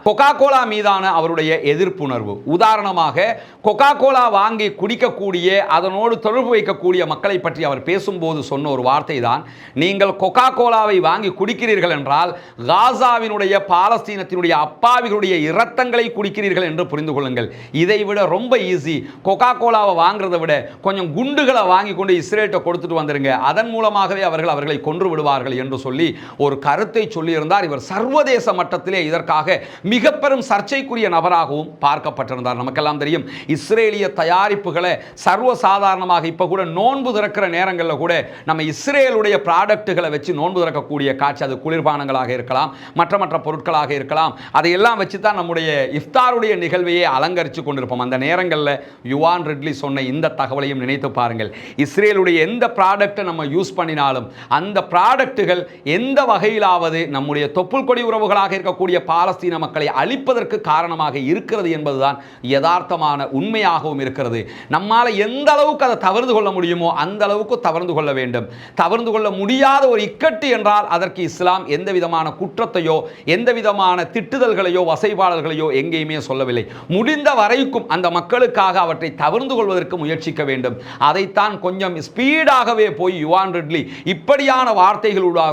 கொக்கா கோலா மீதான அவருடைய எதிர்ப்புணர்வு. உதாரணமாக கொக்கா கோலா வாங்கி குடிக்கக்கூடிய அதனோடு தொடர்பு வைக்கக்கூடிய மக்களை பற்றி அவர் பேசும்போது சொன்ன ஒரு வார்த்தை தான், நீங்கள் கொக்கா கோலாவை வாங்கி குடிக்கிறீர்கள் என்றால் காசாவினுடைய பாலஸ்தீனத்தினுடைய அப்பாவிகளுடைய இரத்தங்களை குடிக்கிறீர்கள் என்று புரிந்து கொள்ளுங்கள். இதை விட ரொம்ப ஈஸி. கொக்கா கோலாவை வாங்குறதை விட கொஞ்சம் குண்டுகளை வாங்கி கொண்டு இஸ்ரேல்கிட்ட கொடுத்துட்டு வந்துருங்க, அதன் மூலமாகவே அவர்களை கொன்று விடுவார்கள் என்று சொல்லி ஒரு கருத்தை சொல்லியிருந்தார். இவர் சர்வதேச மட்டத்திலே இதற்காக மிக பெரும் சர்ச்சைக்குரிய நபராகவும் பார்க்கப்பட்டிருந்தார். நமக்கெல்லாம் தெரியும், இஸ்ரேலிய தயாரிப்புகளை சர்வசாதாரணமாக இப்ப கூட நோன்பு திறக்கிற நேரங்களில் கூட நம்ம இஸ்ரேலுடைய ப்ராடக்ட்டுகளை வச்சு நோன்பு திறக்கக்கூடிய காட்சி, அது குளிர்பானங்களாக இருக்கலாம், மற்ற பொருட்களாக இருக்கலாம், அதையெல்லாம் வச்சு தான் நம்முடைய இஃப்தாருடைய நிகழ்வையே அலங்கரித்து கொண்டிருப்போம். அந்த நேரங்களில் யுவான் ரிட்லி சொன்ன இந்த தகவலையும் நினைத்து பாருங்கள். இஸ்ரேலுடைய எந்த ப்ராடக்ட்டை நம்ம யூஸ் பண்ணினாலும் அந்த ப்ராடக்ட்டுகள் எந்த வகையிலாவது நம்முடைய தொப்புள் கொடி உறவுகளாக இருக்கக்கூடிய பாலஸ்தீன மக்களை அழிப்பதற்கு காரணமாக இருக்கிறது என்பதுதான் யதார்த்தமான உண்மையாகவும் இருக்கிறது. நம்மால் எந்த அளவுக்கு அதை தவிர்த்து கொள்ள முடியுமோ அந்த அளவுக்கு தவிர்த்து கொள்ள வேண்டும். தவிர்த்து கொள்ள முடியாத ஒரு இக்கட்டு என்றால் அதற்கு இஸ்லாம் எந்த விதமான குற்றத்தையோ எந்த விதமான திட்டுதல்களையோ வசைபாடல்களையோ எங்கேயுமே சொல்லவில்லை. முடிந்த வரைக்கும் அந்த மக்களுக்காக அவற்றை தவிர்த்து கொள்வதற்கு முயற்சிக்க வேண்டும். அதைத்தான் கொஞ்சம் ஸ்பீடாகவே போய் யுவான் ரிட்லி இப்படியான வார்த்தைகளூடாக